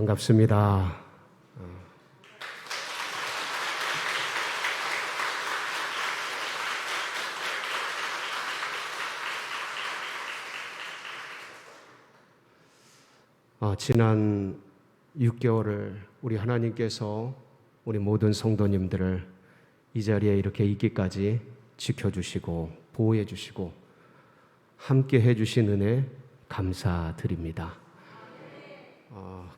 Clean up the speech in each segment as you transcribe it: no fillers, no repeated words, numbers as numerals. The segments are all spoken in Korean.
반갑습니다. 지난 6개월을 우리 하나님께서 우리 모든 성도님들을 이 자리에 이렇게 있기까지 지켜주시고 보호해주시고 함께 해주신 은혜 감사드립니다.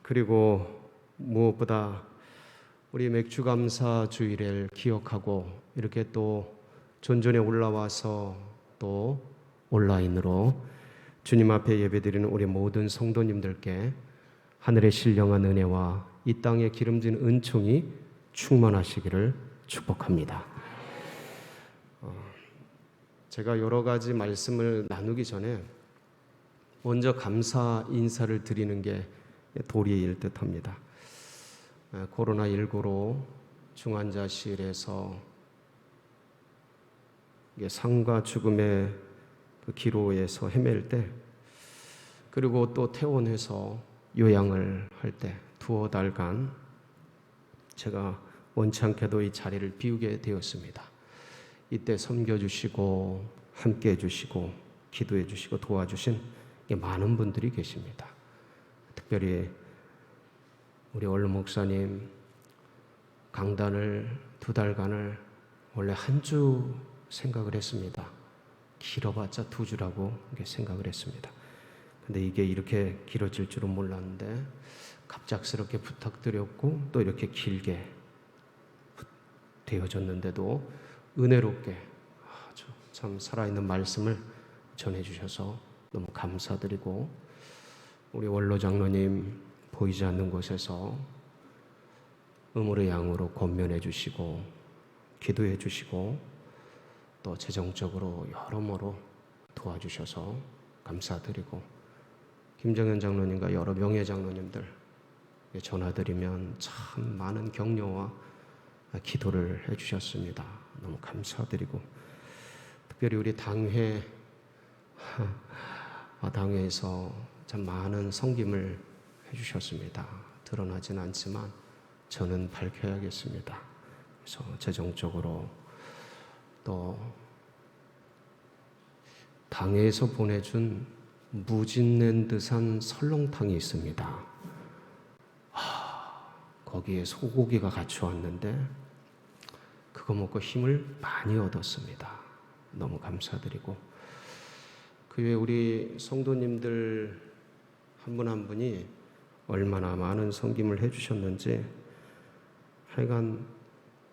그리고 무엇보다 우리 맥주감사 주일을 기억하고 이렇게 또 전전에 올라와서 또 온라인으로 주님 앞에 예배드리는 우리 모든 성도님들께 하늘의 신령한 은혜와 이 땅에 기름진 은총이 충만하시기를 축복합니다. 제가 여러 가지 말씀을 나누기 전에 먼저 감사 인사를 드리는 게 도리일 듯합니다. 코로나19로 중환자실에서 삶과 죽음의 그 기로에서 헤맬 때, 그리고 또 퇴원해서 요양을 할 때 두어 달간 제가 원치 않게도 이 자리를 비우게 되었습니다. 이때 섬겨주시고 함께해 주시고 기도해 주시고 도와주신 많은 분들이 계십니다. 특별히 우리 얼른 목사님 강단을 2달간을 원래 한 주 생각을 했습니다. 길어봤자 2주라고 생각을 했습니다. 근데 이게 이렇게 길어질 줄은 몰랐는데 갑작스럽게 부탁드렸고 또 이렇게 길게 되어졌는데도 은혜롭게 아주 참 살아있는 말씀을 전해주셔서 너무 감사드리고, 우리 원로 장로님 보이지 않는 곳에서 음으로 양으로 권면해 주시고 기도해 주시고 또 재정적으로 여러모로 도와주셔서 감사드리고, 김정현 장로님과 여러 명예 장로님들 전화드리면 참 많은 격려와 기도를 해주셨습니다. 너무 감사드리고, 특별히 우리 당회에서 참 많은 섬김을 해주셨습니다. 드러나진 않지만 저는 밝혀야겠습니다. 그래서 재정적으로 또 당회에서 보내준 무진랜드산 설렁탕이 있습니다. 거기에 소고기가 같이 왔는데 그거 먹고 힘을 많이 얻었습니다. 너무 감사드리고, 그 외에 우리 성도님들 한 분 한 분이 얼마나 많은 섬김을 해주셨는지, 하여간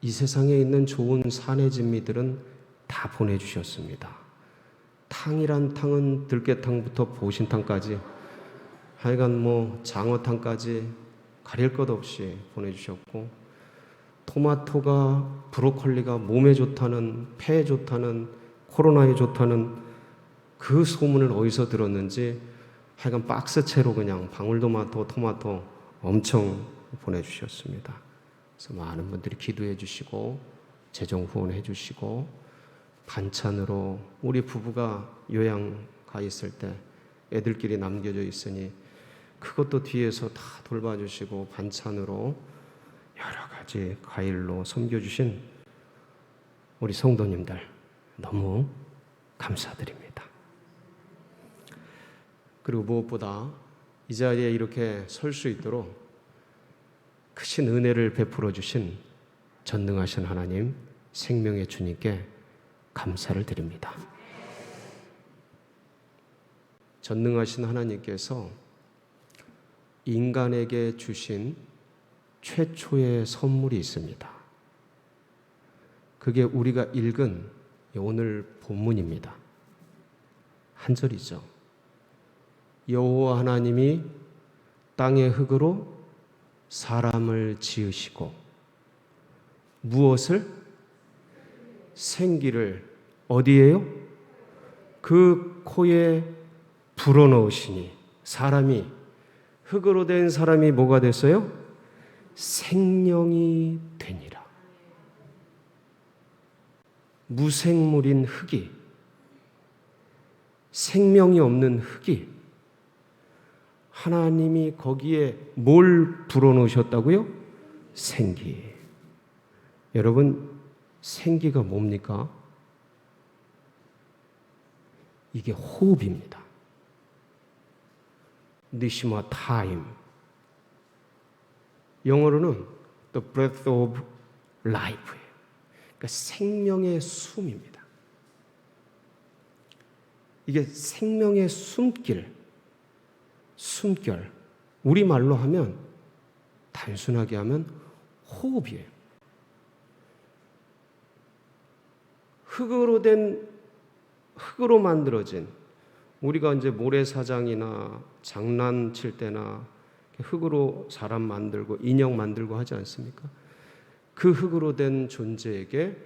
이 세상에 있는 좋은 사내진미들은 다 보내주셨습니다. 탕이란 탕은 들깨탕부터 보신탕까지 하여간 장어탕까지 가릴 것 없이 보내주셨고, 토마토가 브로콜리가 몸에 좋다는, 폐에 좋다는, 코로나에 좋다는 그 소문을 어디서 들었는지 하여간 박스채로 그냥 방울토마토, 토마토 엄청 보내주셨습니다. 그래서 많은 분들이 기도해 주시고 재정 후원해 주시고, 반찬으로 우리 부부가 요양 가 있을 때 애들끼리 남겨져 있으니 그것도 뒤에서 다 돌봐주시고 반찬으로 여러 가지 과일로 섬겨주신 우리 성도님들 너무 감사드립니다. 그리고 무엇보다 이 자리에 이렇게 설 수 있도록 크신 은혜를 베풀어 주신 전능하신 하나님, 생명의 주님께 감사를 드립니다. 전능하신 하나님께서 인간에게 주신 최초의 선물이 있습니다. 그게 우리가 읽은 오늘 본문입니다. 한 절이죠. 여호와 하나님이 땅의 흙으로 사람을 지으시고 무엇을? 생기를 어디에요? 그 코에 불어넣으시니 사람이, 흙으로 된 사람이 뭐가 됐어요? 생명이 되니라. 무생물인 흙이, 생명이 없는 흙이 하나님이 거기에 뭘 불어넣으셨다고요? 생기. 여러분, 생기가 뭡니까? 이게 호흡입니다. 니시마 타임. 영어로는 the breath of life예요. 그러니까 생명의 숨입니다. 이게 생명의 숨결. 우리말로 하면, 단순하게 하면 호흡이에요. 흙으로 만들어진, 우리가 이제 모래사장이나 장난칠 때나 흙으로 사람 만들고 인형 만들고 하지 않습니까? 그 흙으로 된 존재에게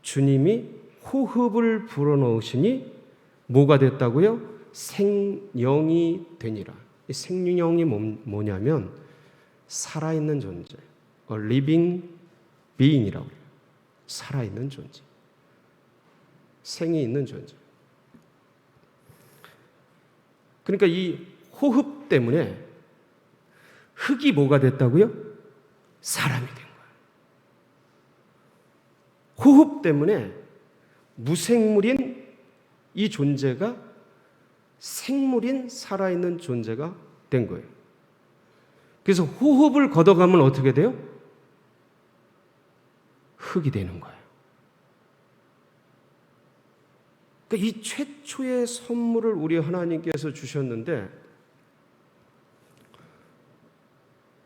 주님이 호흡을 불어넣으시니 뭐가 됐다고요? 생령이 되니라. 이 생령이 뭐냐면 살아있는 존재, a living being이라고 해요. 살아있는 존재, 생이 있는 존재. 그러니까 이 호흡 때문에 흙이 뭐가 됐다고요? 사람이 된 거예요. 호흡 때문에 무생물인 이 존재가 생물인 살아있는 존재가 된 거예요. 그래서 호흡을 걷어가면 어떻게 돼요? 흙이 되는 거예요. 그러니까 이 최초의 선물을 우리 하나님께서 주셨는데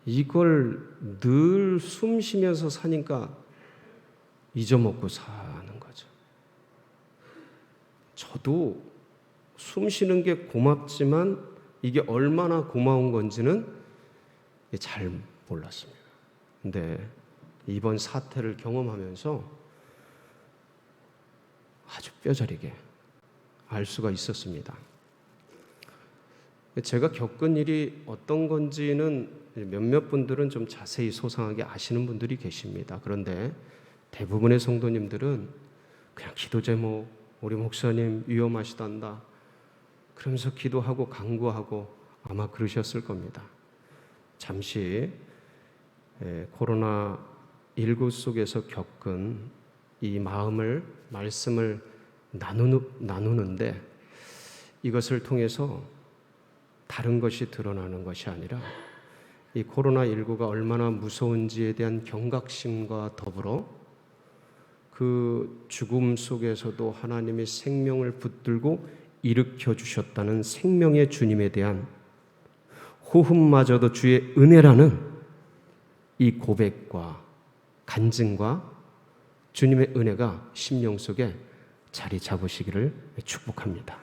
이걸 늘 숨 쉬면서 사니까 잊어먹고 사는 거죠. 저도 숨 쉬는 게 고맙지만 이게 얼마나 고마운 건지는 잘 몰랐습니다. 근데 이번 사태를 경험하면서 아주 뼈저리게 알 수가 있었습니다. 제가 겪은 일이 어떤 건지는 몇몇 분들은 좀 자세히 소상하게 아시는 분들이 계십니다. 그런데 대부분의 성도님들은 그냥 기도 제목, 우리 목사님 위험하시단다 그러면서 기도하고 간구하고 아마 그러셨을 겁니다. 잠시 코로나19 속에서 겪은 이 말씀을 나누는데 이것을 통해서 다른 것이 드러나는 것이 아니라 이 코로나19가 얼마나 무서운지에 대한 경각심과 더불어 그 죽음 속에서도 하나님의 생명을 붙들고 일으켜 주셨다는 생명의 주님에 대한 호흡마저도 주의 은혜라는 이 고백과 간증과 주님의 은혜가 심령 속에 자리 잡으시기를 축복합니다.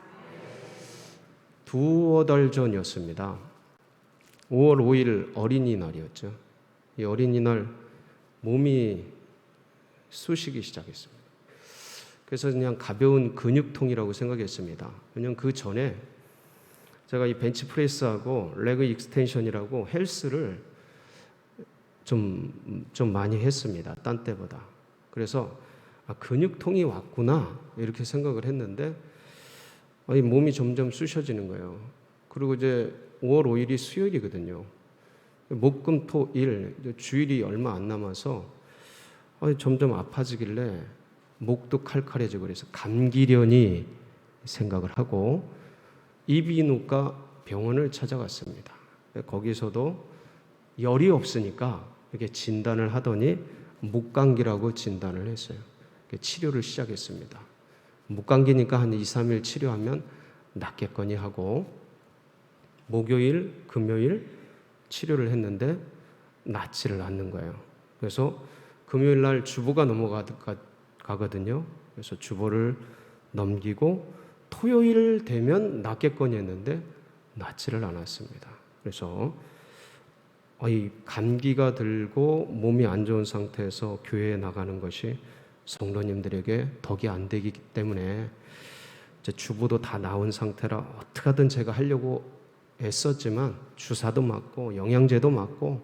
두어 달 전이었습니다. 5월 5일 어린이날이었죠. 이 어린이날 몸이 쑤시기 시작했습니다. 그래서 그냥 가벼운 근육통이라고 생각했습니다. 왜냐하면 그 전에 제가 이 벤치프레스하고 레그 익스텐션이라고 헬스를 좀 많이 했습니다. 딴 때보다. 그래서 근육통이 왔구나 이렇게 생각을 했는데 몸이 점점 쑤셔지는 거예요. 그리고 이제 5월 5일이 수요일이거든요. 목금토일 주일이 얼마 안 남아서 점점 아파지길래 목도 칼칼해지고 그래서 감기려니 생각을 하고 이비인후과 병원을 찾아갔습니다. 거기서도 열이 없으니까 이렇게 진단을 하더니 목감기라고 진단을 했어요. 치료를 시작했습니다. 목감기니까 한 2, 3일 치료하면 낫겠거니 하고 목요일, 금요일 치료를 했는데 낫지를 않는 거예요. 그래서 금요일 날 주보가 넘어가거든요. 그래서 주보를 넘기고 토요일 되면 낫겠거니 했는데 낫지를 않았습니다. 그래서 이 감기가 들고 몸이 안 좋은 상태에서 교회에 나가는 것이 성도님들에게 덕이 안 되기 때문에 이제 주보도 다 나온 상태라 어떻게든 제가 하려고 애썼지만 주사도 맞고 영양제도 맞고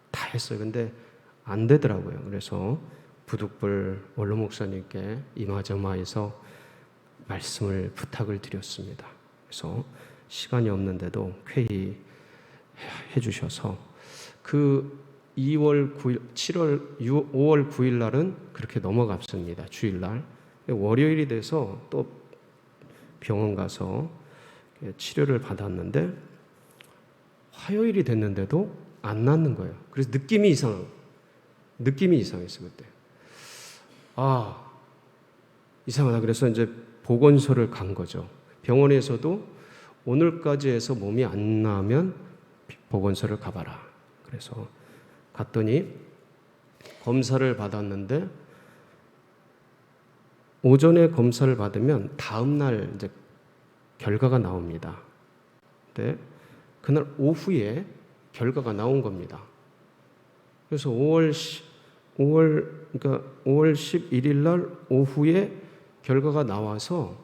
다 했어요. 근데 안 되더라고요. 그래서 부득불 원로 목사님께 이마저마해서 말씀을 부탁을 드렸습니다. 그래서 시간이 없는데도 쾌히 해주셔서 그 2월 9일, 5월 9일 날은 그렇게 넘어갔습니다. 주일날. 월요일이 돼서 또 병원 가서 치료를 받았는데 화요일이 됐는데도 안 낫는 거예요. 그래서 느낌이 이상했어요, 그때. 이상하다. 그래서 이제 보건소를 간 거죠. 병원에서도 오늘까지 해서 몸이 안 나으면 보건소를 가봐라. 그래서 갔더니 검사를 받았는데 오전에 검사를 받으면 다음날 이제 결과가 나옵니다. 근데 그날 오후에 결과가 나온 겁니다. 그래서 5월 11일 날 오후에 결과가 나와서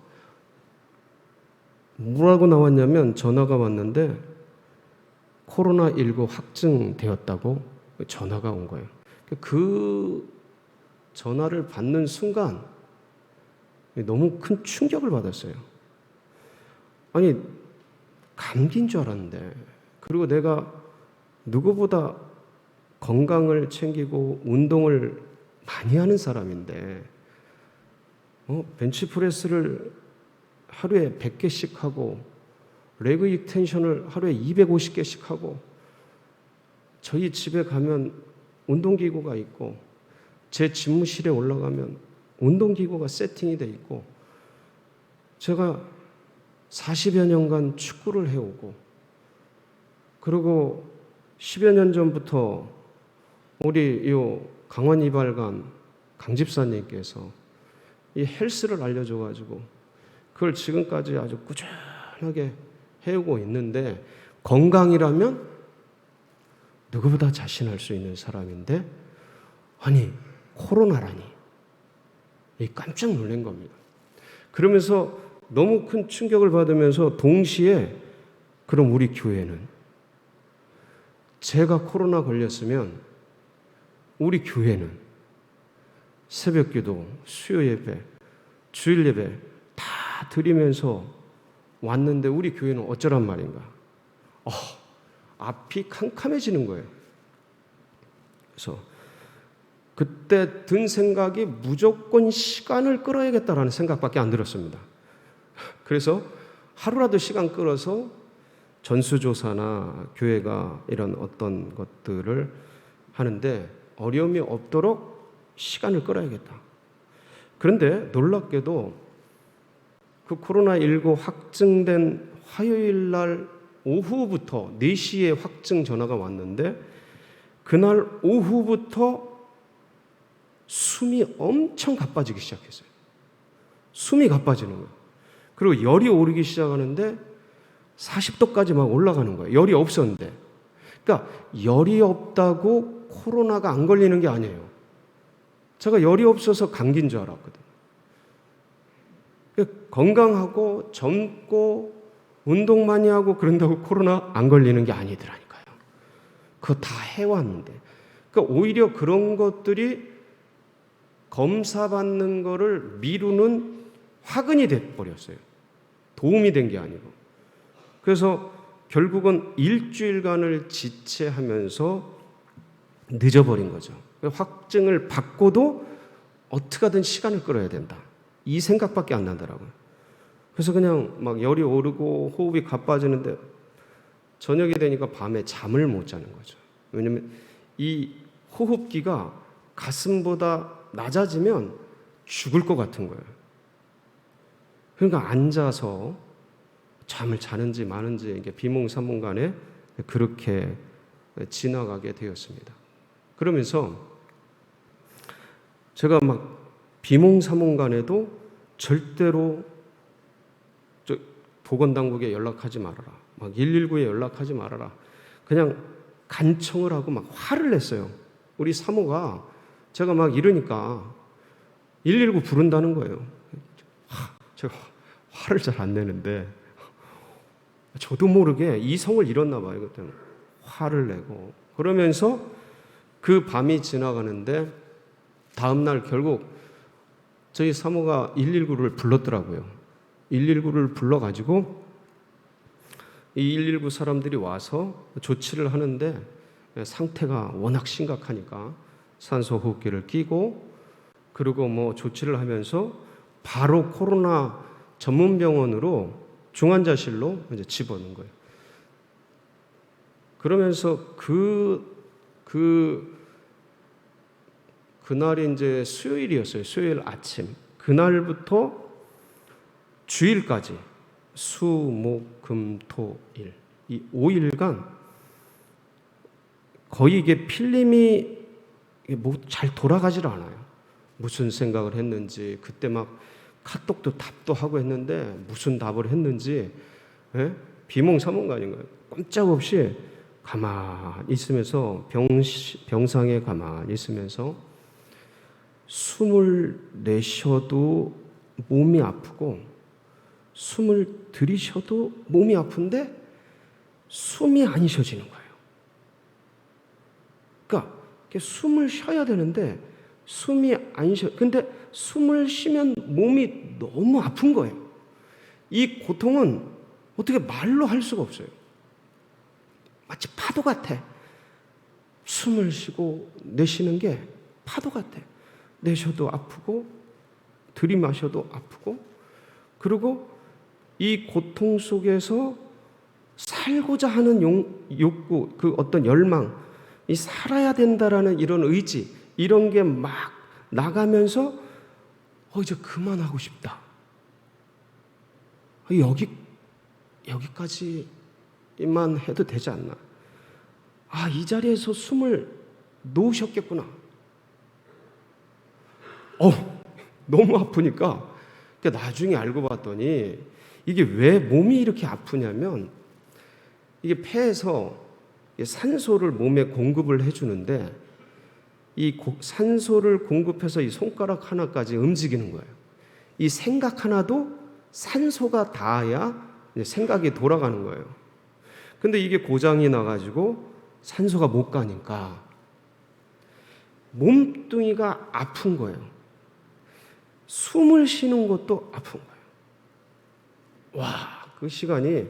뭐라고 나왔냐면 전화가 왔는데 코로나19 확진되었다고 전화가 온 거예요. 그 전화를 받는 순간 너무 큰 충격을 받았어요. 아니, 감기인 줄 알았는데, 그리고 내가 누구보다 건강을 챙기고 운동을 많이 하는 사람인데 벤치프레스를 하루에 100개씩 하고 레그 익텐션을 하루에 250개씩 하고 저희 집에 가면 운동기구가 있고 제 집무실에 올라가면 운동기구가 세팅이 돼 있고 제가 40여 년간 축구를 해오고 그리고 10여 년 전부터 우리 강원 이발관 강 집사님께서 이 헬스를 알려줘가지고 그걸 지금까지 아주 꾸준하게 해오고 있는데 건강이라면 누구보다 자신할 수 있는 사람인데 아니 코로나라니 깜짝 놀란 겁니다. 그러면서 너무 큰 충격을 받으면서 동시에 그럼 우리 교회는 제가 코로나 걸렸으면 우리 교회는 새벽기도, 수요예배, 주일예배 다 드리면서 왔는데 우리 교회는 어쩌란 말인가. 앞이 캄캄해지는 거예요. 그래서 그때 든 생각이 무조건 시간을 끌어야겠다라는 생각밖에 안 들었습니다. 그래서 하루라도 시간 끌어서 전수조사나 교회가 이런 어떤 것들을 하는데 어려움이 없도록 시간을 끌어야겠다. 그런데 놀랍게도 그 코로나19 확증된 화요일 날 오후부터 4시에 확증 전화가 왔는데 그날 오후부터 숨이 엄청 가빠지기 시작했어요. 숨이 가빠지는 거예요. 그리고 열이 오르기 시작하는데 40도까지 막 올라가는 거예요. 열이 없었는데. 그러니까 열이 없다고 코로나가 안 걸리는 게 아니에요. 제가 열이 없어서 감기인 줄 알았거든요. 건강하고 젊고 운동 많이 하고 그런다고 코로나 안 걸리는 게 아니더라니까요. 그거 다 해왔는데. 그러니까 오히려 그런 것들이 검사받는 거를 미루는 화근이 돼버렸어요. 도움이 된 게 아니고. 그래서 결국은 일주일간을 지체하면서 늦어버린 거죠. 확증을 받고도 어떻게 하든 시간을 끌어야 된다. 이 생각밖에 안 나더라고요. 그래서 그냥 막 열이 오르고 호흡이 가빠지는데 저녁이 되니까 밤에 잠을 못 자는 거죠. 왜냐하면 이 호흡기가 가슴보다 낮아지면 죽을 것 같은 거예요. 그러니까 앉아서 잠을 자는지 마는지 이게 비몽사몽간에 그렇게 지나가게 되었습니다. 그러면서 제가 막 비몽사몽간에도 절대로 보건당국에 연락하지 말아라. 막 119에 연락하지 말아라. 그냥 간청을 하고 막 화를 냈어요. 우리 사모가 제가 막 이러니까 119 부른다는 거예요. 제가 화를 잘 안 내는데 저도 모르게 이성을 잃었나 봐요. 그때는 화를 내고 그러면서 그 밤이 지나가는데 다음날 결국 저희 사모가 119를 불렀더라고요. 119를 불러가지고 이 119 사람들이 와서 조치를 하는데 상태가 워낙 심각하니까 산소 호흡기를 끼고, 그리고 뭐 조치를 하면서 바로 코로나 전문 병원으로 중환자실로 이제 집어넣은 거예요. 그러면서 그날이 이제 수요일이었어요. 수요일 아침. 그날부터 주일까지 수, 목, 금, 토, 일, 이 5일간 거의 이게 필름이 뭐 잘 돌아가질 않아요. 무슨 생각을 했는지, 그때 막 카톡도 답도 하고 했는데 무슨 답을 했는지 비몽사몽간인 거예요. 꼼짝없이 가만히 있으면서 병상에 가만히 있으면서 숨을 내쉬어도 몸이 아프고 숨을 들이쉬어도 몸이 아픈데 숨이 안 쉬어지는 거예요. 그러니까 숨을 쉬어야 되는데 숨이 안 쉬어. 근데 숨을 쉬면 몸이 너무 아픈 거예요. 이 고통은 어떻게 말로 할 수가 없어요. 마치 파도 같아. 숨을 쉬고 내쉬는 게 파도 같아. 내쉬어도 아프고 들이마셔도 아프고, 그리고 이 고통 속에서 살고자 하는 욕구, 그 어떤 열망, 이 살아야 된다라는 이런 의지, 이런 게 막 나가면서 이제 그만하고 싶다. 여기까지만 해도 되지 않나. 이 자리에서 숨을 놓으셨겠구나. 너무 아프니까 나중에 알고 봤더니 이게 왜 몸이 이렇게 아프냐면, 이게 폐에서 산소를 몸에 공급을 해주는데 이 산소를 공급해서 이 손가락 하나까지 움직이는 거예요. 이 생각 하나도 산소가 닿아야 생각이 돌아가는 거예요. 근데 이게 고장이 나가지고 산소가 못 가니까 몸뚱이가 아픈 거예요. 숨을 쉬는 것도 아픈 거예요. 그 시간이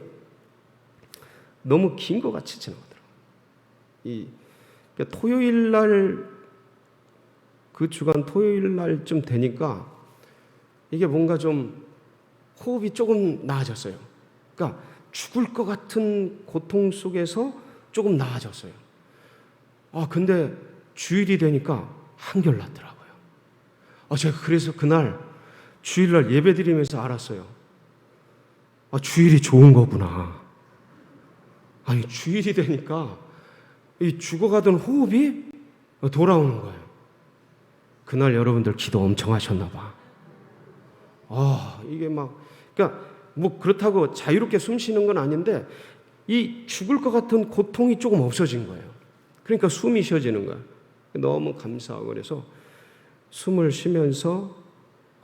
너무 긴 것 같이 지나가더라고요. 토요일 날, 그 주간 토요일 날쯤 되니까 이게 뭔가 좀 호흡이 조금 나아졌어요. 그러니까 죽을 것 같은 고통 속에서 조금 나아졌어요. 근데 주일이 되니까 한결났더라고요. 제가 그래서 그날 주일날 예배 드리면서 알았어요. 주일이 좋은 거구나. 주일이 되니까 이 죽어가던 호흡이 돌아오는 거예요. 그날 여러분들 기도 엄청 하셨나 봐. 이게 그러니까 뭐 그렇다고 자유롭게 숨 쉬는 건 아닌데 이 죽을 것 같은 고통이 조금 없어진 거예요. 그러니까 숨이 쉬어지는 거예요. 너무 감사하고, 그래서 숨을 쉬면서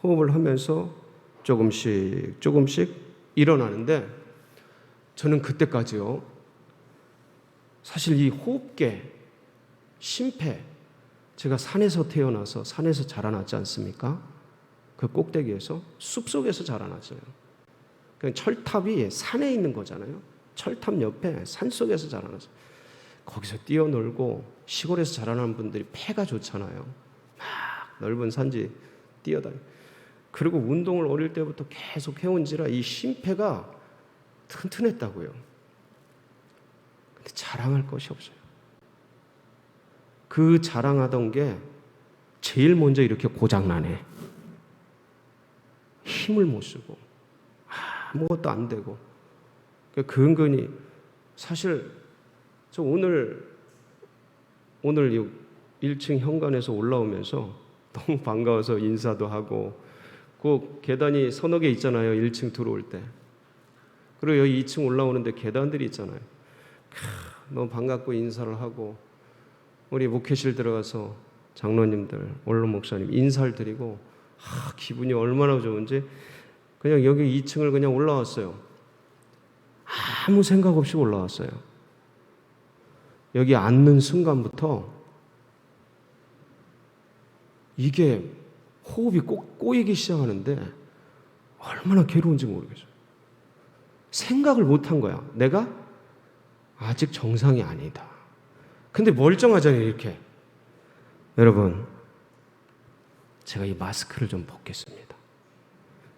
호흡을 하면서 조금씩 일어나는데, 저는 그때까지요, 사실 이 호흡계, 심폐, 제가 산에서 태어나서 산에서 자라났지 않습니까? 그 꼭대기에서, 숲속에서 자라났어요. 철탑이 산에 있는 거잖아요. 철탑 옆에 산속에서 자라났어요. 거기서 뛰어놀고, 시골에서 자라나는 분들이 폐가 좋잖아요. 막 넓은 산지 뛰어다니고, 그리고 운동을 어릴 때부터 계속 해온지라 이 심폐가 튼튼했다고요. 근데 자랑할 것이 없어요. 그 자랑하던 게 제일 먼저 이렇게 고장나네. 힘을 못 쓰고 아무것도 안 되고. 근근히 사실 저 오늘 1층 현관에서 올라오면서 너무 반가워서 인사도 하고, 그 계단이 서너 개 있잖아요. 1층 들어올 때. 그리고 여기 2층 올라오는데 계단들이 있잖아요. 너무 반갑고 인사를 하고, 우리 목회실 들어가서 장로님들, 원로 목사님 인사를 드리고, 기분이 얼마나 좋은지 그냥 여기 2층을 그냥 올라왔어요. 아무 생각 없이 올라왔어요. 여기 앉는 순간부터 이게 호흡이 꼬이기 시작하는데 얼마나 괴로운지 모르겠어요. 생각을 못한 거야. 내가 아직 정상이 아니다. 근데 멀쩡하잖아요, 이렇게. 여러분, 제가 이 마스크를 좀 벗겠습니다.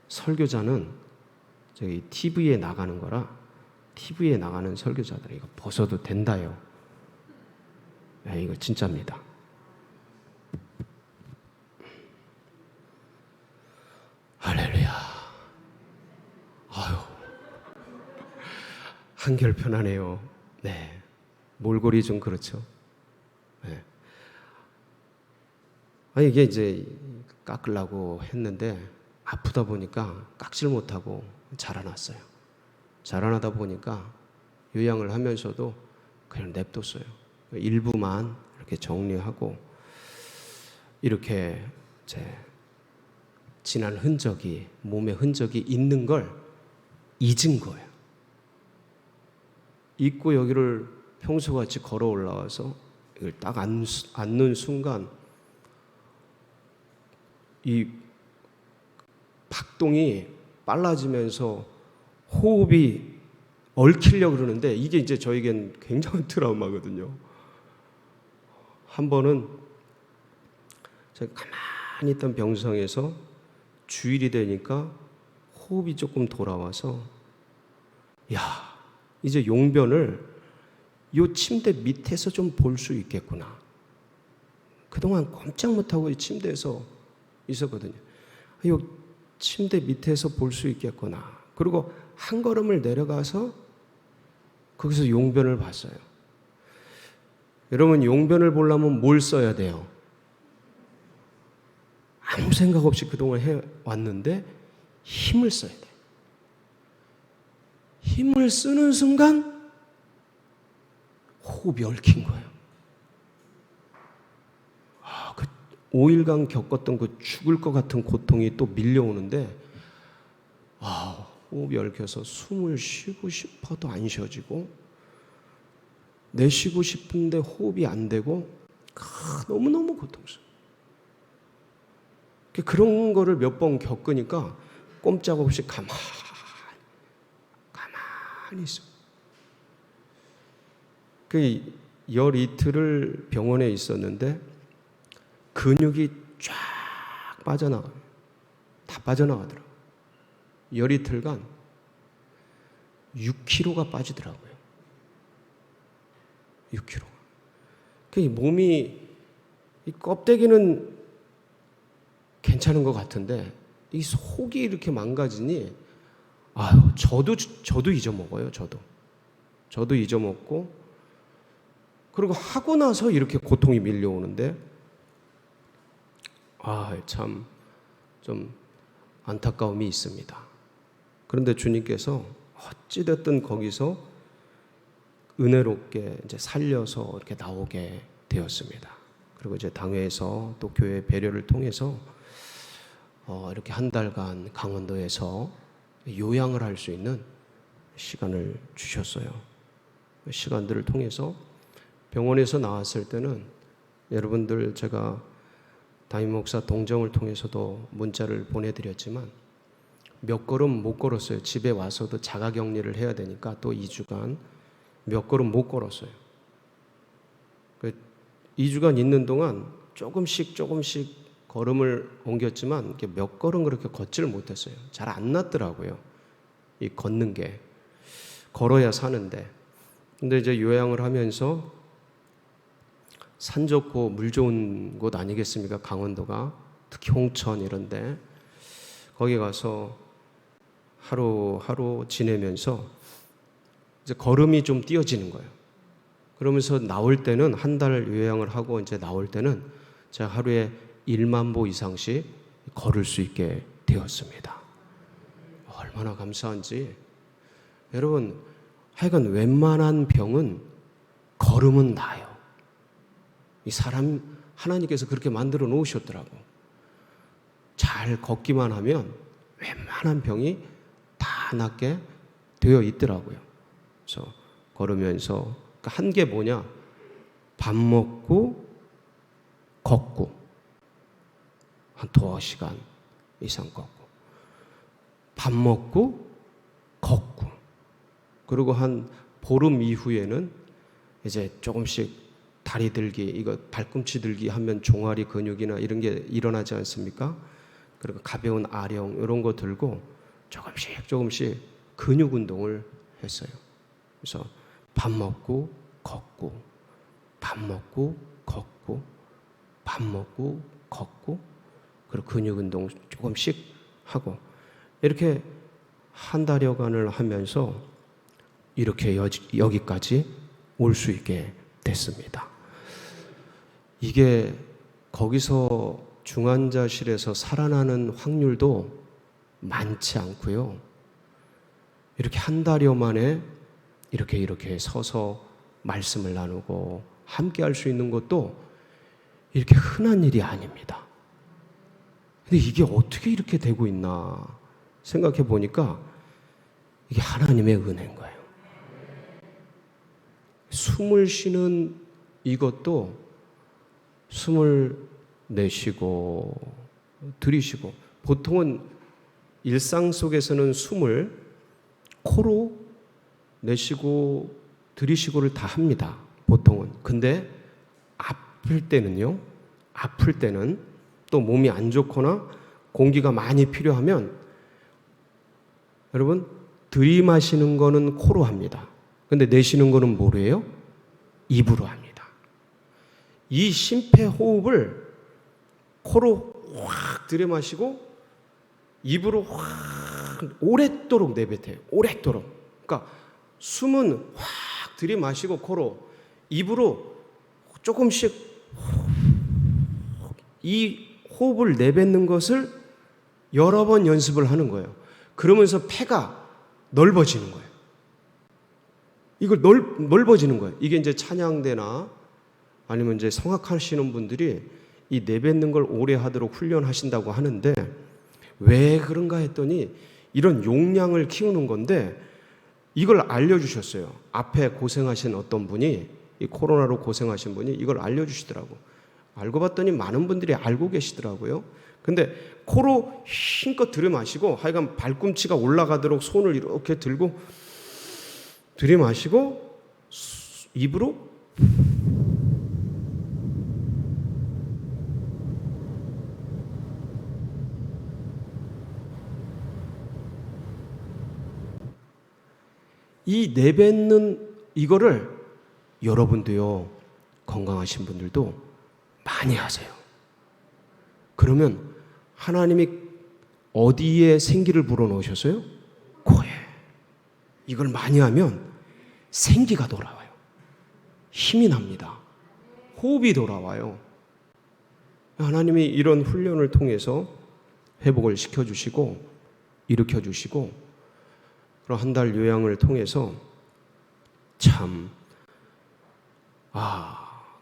설교자는 저기 TV에 나가는 거라, TV에 나가는 설교자들 이거 벗어도 된다요. 네, 이거 진짜입니다. 할렐루야. 아유, 한결 편하네요. 네, 몰골이 좀 그렇죠. 네. 아니, 이게 이제 깎으려고 했는데 아프다 보니까 깎질 못하고 자라났어요. 자라나다 보니까 요양을 하면서도 그냥 냅뒀어요. 일부만 이렇게 정리하고 이렇게 제 지난 흔적이, 몸의 흔적이 있는 걸 잊은 거예요. 잊고 여기를 평소같이 걸어 올라와서 이걸 딱 앉는 순간 이 박동이 빨라지면서 호흡이 얽히려고 그러는데 이게 이제 저에겐 굉장한 트라우마거든요. 한 번은 제가 가만히 있던 병상에서 주일이 되니까 호흡이 조금 돌아와서 야, 이제 용변을 요 침대 밑에서 좀 볼 수 있겠구나. 그동안 꼼짝 못하고 이 침대에서 있었거든요. 요 침대 밑에서 볼 수 있겠구나. 그리고 한 걸음을 내려가서 거기서 용변을 봤어요. 여러분, 용변을 보려면 뭘 써야 돼요? 아무 생각 없이 그동안 해왔는데 힘을 써야 돼요. 힘을 쓰는 순간 호흡이 얽힌 거예요. 그 5일간 겪었던 그 죽을 것 같은 고통이 또 밀려오는데 호흡이 얽혀서 숨을 쉬고 싶어도 안 쉬어지고 내쉬고 싶은데 호흡이 안 되고 너무너무 고통스러워요. 그런 거를 몇 번 겪으니까 꼼짝없이 가만히 있어. 열 이틀을 병원에 있었는데 근육이 쫙 빠져나가요. 다 빠져나가더라고요. 열 이틀간 6kg가 빠지더라고요. 6kg. 몸이, 이 껍데기는 괜찮은 것 같은데 이 속이 이렇게 망가지니 저도 잊어먹어요. 저도 잊어먹고, 그리고 하고 나서 이렇게 고통이 밀려오는데 참 좀 안타까움이 있습니다. 그런데 주님께서 어찌됐든 거기서 은혜롭게 이제 살려서 이렇게 나오게 되었습니다. 그리고 이제 당회에서 또 교회 배려를 통해서 이렇게 한 달간 강원도에서 요양을 할 수 있는 시간을 주셨어요. 시간들을 통해서 병원에서 나왔을 때는 여러분들, 제가 담임 목사 동정을 통해서도 문자를 보내드렸지만 몇 걸음 못 걸었어요. 집에 와서도 자가격리를 해야 되니까 또 2주간 몇 걸음 못 걸었어요. 2주간 있는 동안 조금씩 걸음을 옮겼지만 이렇게 몇 걸음 그렇게 걷지를 못했어요. 잘 안 낫더라고요. 이 걷는 게. 걸어야 사는데. 근데 이제 요양을 하면서 산 좋고 물 좋은 곳 아니겠습니까? 강원도가. 특히 홍천 이런데. 거기 가서 하루하루 지내면서 이제 걸음이 좀 띄어지는 거예요. 그러면서 나올 때는 한 달 요양을 하고 이제 나올 때는 제가 하루에 1만 보 이상씩 걸을 수 있게 되었습니다. 얼마나 감사한지. 여러분, 하여간 웬만한 병은 걸으면 나아요. 이 사람 하나님께서 그렇게 만들어 놓으셨더라고. 잘 걷기만 하면 웬만한 병이 다 낫게 되어 있더라고요. 그래서 걸으면서 한 게 뭐냐? 밥 먹고 걷고 한 2시간 이상 걷고 밥 먹고 걷고 그리고 한 보름 이후에는 이제 조금씩 다리 들기, 이거 발꿈치 들기 하면 종아리 근육이나 이런 게 일어나지 않습니까? 그리고 가벼운 아령 이런 거 들고 조금씩 근육 운동을 했어요. 그래서 밥 먹고 걷고, 밥 먹고 걷고, 밥 먹고 걷고, 그리고 근육 운동 조금씩 하고, 이렇게 한 달여간을 하면서 이렇게 여기까지 올 수 있게 됐습니다. 이게 거기서 중환자실에서 살아나는 확률도 많지 않고요. 이렇게 한 달여 만에 이렇게 서서 말씀을 나누고 함께 할 수 있는 것도 이렇게 흔한 일이 아닙니다. 근데 이게 어떻게 이렇게 되고 있나 생각해 보니까 이게 하나님의 은혜인 거예요. 숨을 쉬는 이것도 숨을 내쉬고 들이쉬고, 보통은 일상 속에서는 숨을 코로 내쉬고 들이쉬고를 다 합니다. 보통은. 근데 아플 때는 또 몸이 안 좋거나 공기가 많이 필요하면 여러분 들이마시는 거는 코로 합니다. 근데 내쉬는 거는 뭐로 해요? 입으로 합니다. 이 심폐호흡을 코로 확 들이마시고 입으로 확 오랫도록 내뱉어요. 오랫도록. 그러니까 숨은 확 들이마시고 코로, 입으로 조금씩 이 호흡을 내뱉는 것을 여러 번 연습을 하는 거예요. 그러면서 폐가 넓어지는 거예요. 이걸 넓어지는 거예요. 이게 이제 찬양대나 아니면 이제 성악하시는 분들이 이 내뱉는 걸 오래 하도록 훈련하신다고 하는데, 왜 그런가 했더니 이런 용량을 키우는 건데, 이걸 알려주셨어요. 앞에 고생하신 어떤 분이, 이 코로나로 고생하신 분이 이걸 알려주시더라고. 알고 봤더니 많은 분들이 알고 계시더라고요. 근데 코로 힘껏 들이마시고, 하여간 발꿈치가 올라가도록 손을 이렇게 들고 들이마시고 입으로 이 내뱉는 이거를 여러분도요, 건강하신 분들도 많이 하세요. 그러면 하나님이 어디에 생기를 불어넣으셨어요? 코에. 이걸 많이 하면 생기가 돌아와요. 힘이 납니다. 호흡이 돌아와요. 하나님이 이런 훈련을 통해서 회복을 시켜주시고 일으켜주시고, 그런 한 달 요양을 통해서 참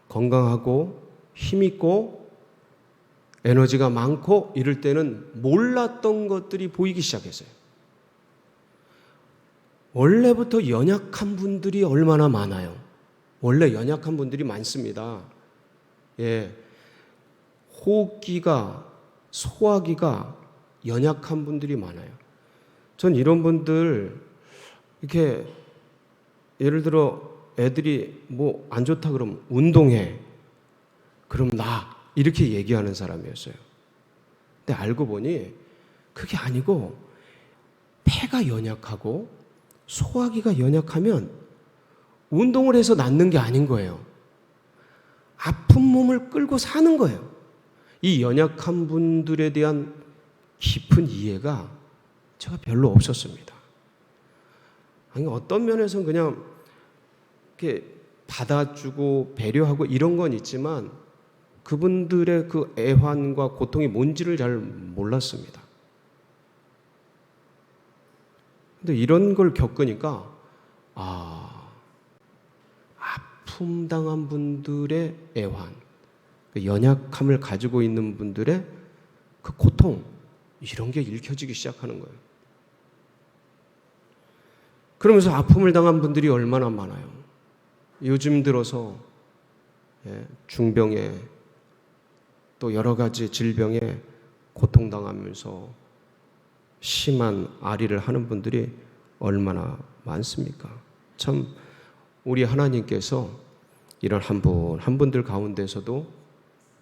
건강하고 힘있고 에너지가 많고 이럴 때는 몰랐던 것들이 보이기 시작했어요. 원래부터 연약한 분들이 얼마나 많아요. 원래 연약한 분들이 많습니다. 예, 호흡기가, 소화기가 연약한 분들이 많아요. 전 이런 분들 이렇게 예를 들어 애들이 뭐 안 좋다 그러면 운동해. 그럼 나. 이렇게 얘기하는 사람이었어요. 근데 알고 보니 그게 아니고, 폐가 연약하고 소화기가 연약하면 운동을 해서 낫는 게 아닌 거예요. 아픈 몸을 끌고 사는 거예요. 이 연약한 분들에 대한 깊은 이해가 제가 별로 없었습니다. 아니, 어떤 면에서는 그냥 이렇게 받아주고 배려하고 이런 건 있지만 그분들의 그 애환과 고통이 뭔지를 잘 몰랐습니다. 근데 이런 걸 겪으니까 아픔 당한 분들의 애환, 그 연약함을 가지고 있는 분들의 그 고통, 이런 게 읽혀지기 시작하는 거예요. 그러면서 아픔을 당한 분들이 얼마나 많아요. 요즘 들어서 중병에 또 여러 가지 질병에 고통당하면서 심한 아리를 하는 분들이 얼마나 많습니까? 참 우리 하나님께서 이런 한 분 한 분들 가운데서도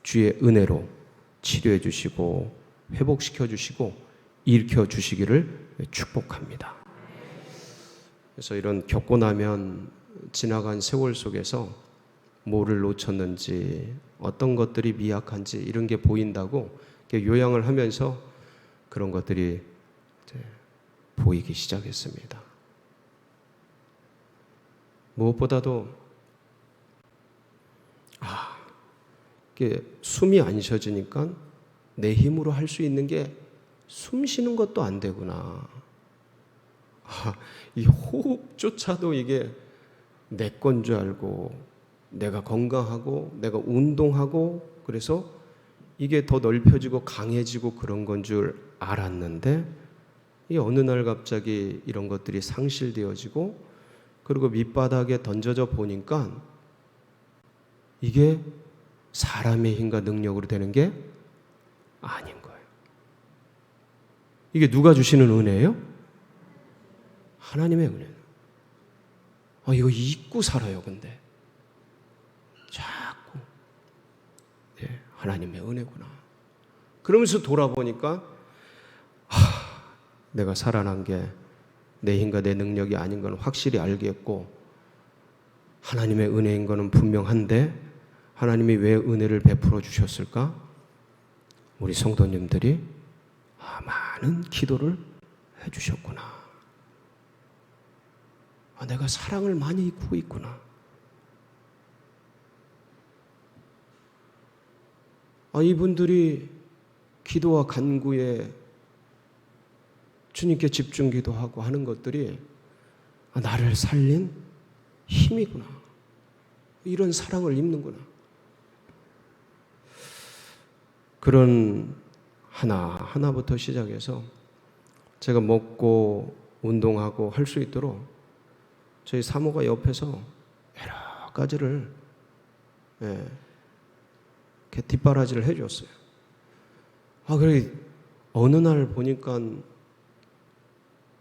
주의 은혜로 치료해 주시고 회복시켜 주시고 일으켜 주시기를 축복합니다. 그래서 이런 겪고 나면 지나간 세월 속에서 뭐를 놓쳤는지 어떤 것들이 미약한지 이런 게 보인다고 요양을 하면서 그런 것들이 이제 보이기 시작했습니다. 무엇보다도 이게 숨이 안 쉬어지니까 내 힘으로 할 수 있는 게 숨 쉬는 것도 안 되구나. 이 호흡조차도 이게 내 건 줄 알고 내가 건강하고 내가 운동하고 그래서 이게 더 넓혀지고 강해지고 그런 건 줄 알았는데 이 어느 날 갑자기 이런 것들이 상실되어지고 그리고 밑바닥에 던져져 보니까 이게 사람의 힘과 능력으로 되는 게 아닌 거예요. 이게 누가 주시는 은혜예요? 하나님의 은혜예요. 이거 잊고 살아요, 근데. 자꾸. 하나님의 은혜구나. 그러면서 돌아보니까, 내가 살아난 게 내 힘과 내 능력이 아닌 건 확실히 알겠고, 하나님의 은혜인 거는 분명한데, 하나님이 왜 은혜를 베풀어 주셨을까? 우리 성도님들이 많은 기도를 해주셨구나. 내가 사랑을 많이 입고 있구나. 이분들이 기도와 간구에 주님께 집중 기도하고 하는 것들이 나를 살린 힘이구나. 이런 사랑을 입는구나. 그런 하나부터 시작해서 제가 먹고 운동하고 할 수 있도록 저희 사모가 옆에서 여러 가지를 이렇게 뒷바라지를 해줬어요. 그래 어느 날 보니까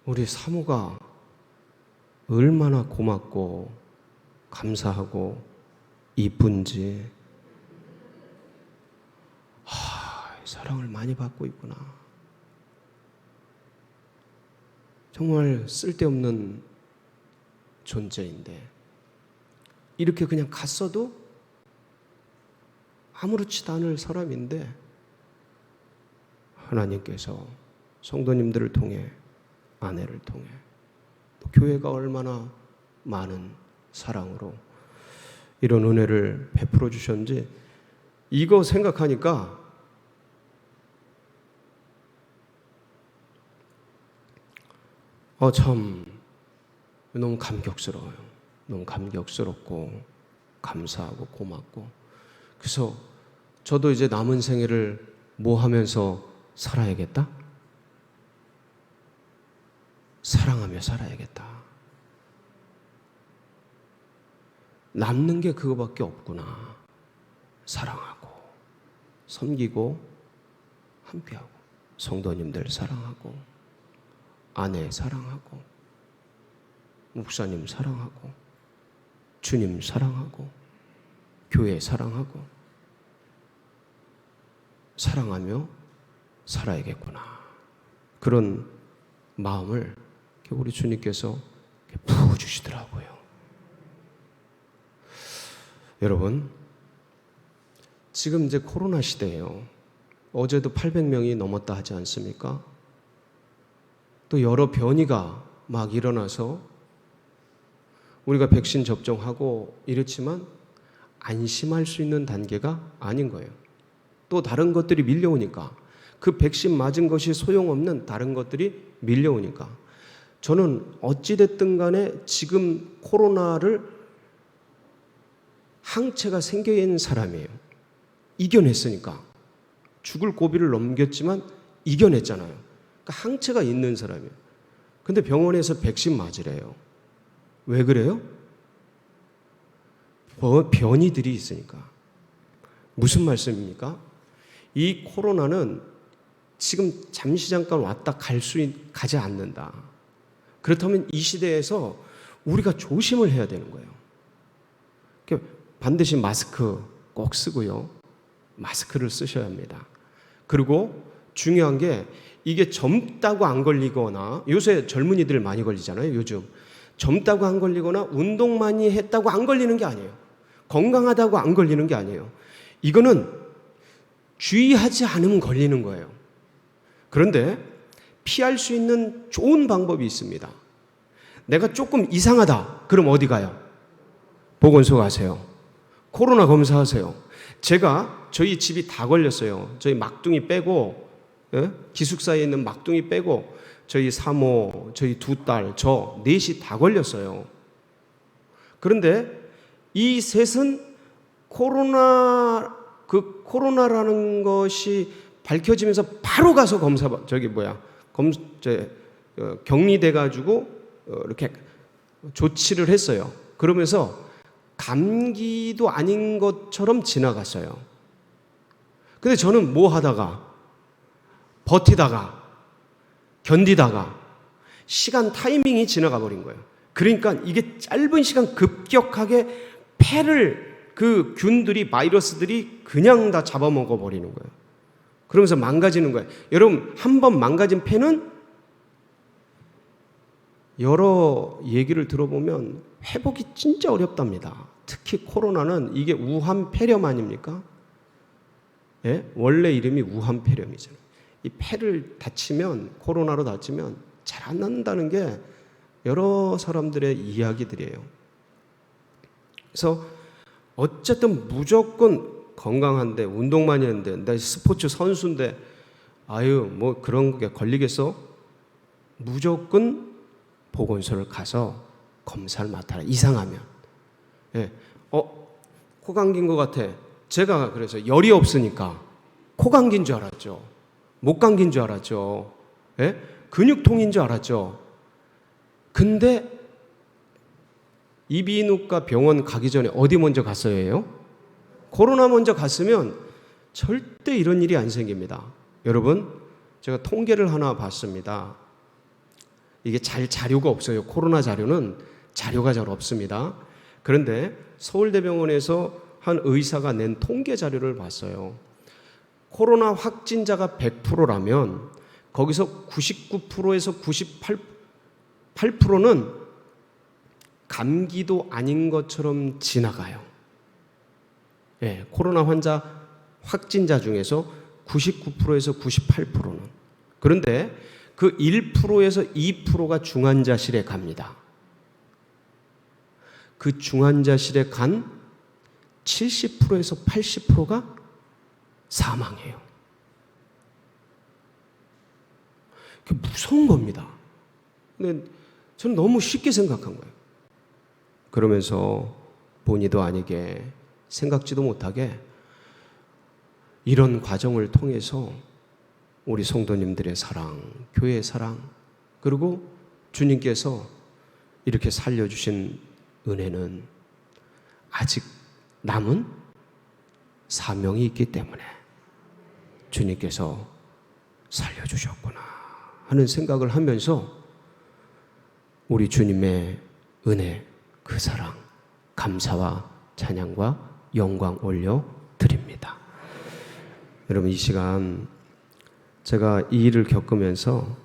우리 사모가 얼마나 고맙고 감사하고 이쁜지 사랑을 많이 받고 있구나. 정말 쓸데없는 존재인데 이렇게 그냥 갔어도 아무렇지도 않을 사람인데 하나님께서 성도님들을 통해 아내를 통해 또 교회가 얼마나 많은 사랑으로 이런 은혜를 베풀어 주셨는지 이거 생각하니까 참 너무 감격스러워요. 너무 감격스럽고 감사하고 고맙고 그래서 저도 이제 남은 생애를 뭐 하면서 살아야겠다? 사랑하며 살아야겠다. 남는 게 그거밖에 없구나. 사랑하고 섬기고 함께하고 성도님들 사랑하고 아내 사랑하고 목사님 사랑하고 주님 사랑하고 교회 사랑하고 사랑하며 살아야겠구나. 그런 마음을 우리 주님께서 부어주시더라고요. 여러분, 지금 이제 코로나 시대예요. 어제도 800명이 넘었다 하지 않습니까? 또 여러 변이가 막 일어나서 우리가 백신 접종하고 이렇지만 안심할 수 있는 단계가 아닌 거예요. 또 다른 것들이 밀려오니까 그 백신 맞은 것이 소용없는 다른 것들이 밀려오니까 저는 어찌됐든 간에 지금 코로나를 항체가 생겨 있는 사람이에요. 이겨냈으니까. 죽을 고비를 넘겼지만 이겨냈잖아요. 그러니까 항체가 있는 사람이에요. 근데 병원에서 백신 맞으래요. 왜 그래요? 변이들이 있으니까. 무슨 말씀입니까? 이 코로나는 지금 잠시 잠깐 왔다 가지 않는다. 그렇다면 이 시대에서 우리가 조심을 해야 되는 거예요. 반드시 마스크 꼭 쓰고요. 마스크를 쓰셔야 합니다. 그리고 중요한 게 이게 젊다고 안 걸리거나, 요새 젊은이들 많이 걸리잖아요. 요즘 젊다고 안 걸리거나 운동 많이 했다고 안 걸리는 게 아니에요. 건강하다고 안 걸리는 게 아니에요. 이거는 주의하지 않으면 걸리는 거예요. 그런데 피할 수 있는 좋은 방법이 있습니다. 내가 조금 이상하다. 그럼 어디 가요? 보건소 가세요. 코로나 검사하세요. 저희 집이 다 걸렸어요. 저희 막둥이 빼고, 기숙사에 있는 막둥이 빼고, 저희 사모, 저희 두 딸, 저 넷이 다 걸렸어요. 그런데 이 셋은 코로나라는 것이 밝혀지면서 바로 가서 격리돼가지고 이렇게 조치를 했어요. 그러면서 감기도 아닌 것처럼 지나갔어요. 근데 저는 뭐 하다가, 버티다가, 견디다가 시간 타이밍이 지나가 버린 거예요. 그러니까 이게 짧은 시간 급격하게 그 균들이, 바이러스들이 그냥 다 잡아먹어 버리는 거예요. 그러면서 망가지는 거예요. 여러분, 한번 망가진 폐는 여러 얘기를 들어보면 회복이 진짜 어렵답니다. 특히 코로나는 이게 우한 폐렴 아닙니까? 예? 원래 이름이 우한 폐렴이잖아요. 이 폐를 다치면, 코로나로 다치면 잘 안 낫는다는 게 여러 사람들의 이야기들이에요. 그래서 어쨌든 무조건 건강한데, 운동 많이 했는데, 나 스포츠 선수인데, 뭐 그런 게 걸리겠어? 무조건 보건소를 가서 검사를 맡아라. 이상하면. 예. 코 감긴 것 같아. 제가 그래서 열이 없으니까 코 감긴 줄 알았죠. 목 감긴 줄 알았죠. 예? 근육통인 줄 알았죠. 근데 이비인후과 병원 가기 전에 어디 먼저 갔어야 해요? 코로나 먼저 갔으면 절대 이런 일이 안 생깁니다. 여러분, 제가 통계를 하나 봤습니다. 이게 자료가 없어요. 코로나 자료는 자료가 잘 없습니다. 그런데 서울대병원에서 한 의사가 낸 통계 자료를 봤어요. 코로나 확진자가 100%라면 거기서 99%에서 98%는 감기도 아닌 것처럼 지나가요. 예, 코로나 확진자 중에서 99%에서 98%는. 그런데 그 1%에서 2%가 중환자실에 갑니다. 그 중환자실에 간 70%에서 80%가 사망해요. 그게 무서운 겁니다. 근데 저는 너무 쉽게 생각한 거예요. 그러면서 본의도 아니게, 생각지도 못하게 이런 과정을 통해서 우리 성도님들의 사랑, 교회의 사랑, 그리고 주님께서 이렇게 살려주신 은혜는 아직 남은 사명이 있기 때문에 주님께서 살려주셨구나 하는 생각을 하면서 우리 주님의 은혜, 그 사랑, 감사와 찬양과 영광 올려 드립니다. 여러분, 이 시간 제가 이 일을 겪으면서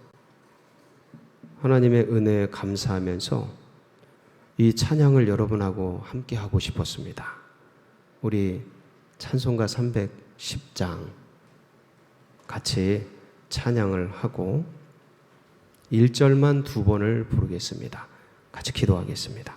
하나님의 은혜에 감사하면서 이 찬양을 여러분하고 함께 하고 싶었습니다. 우리 찬송가 310장 같이 찬양을 하고 1절만 2번을 부르겠습니다. 같이 기도하겠습니다.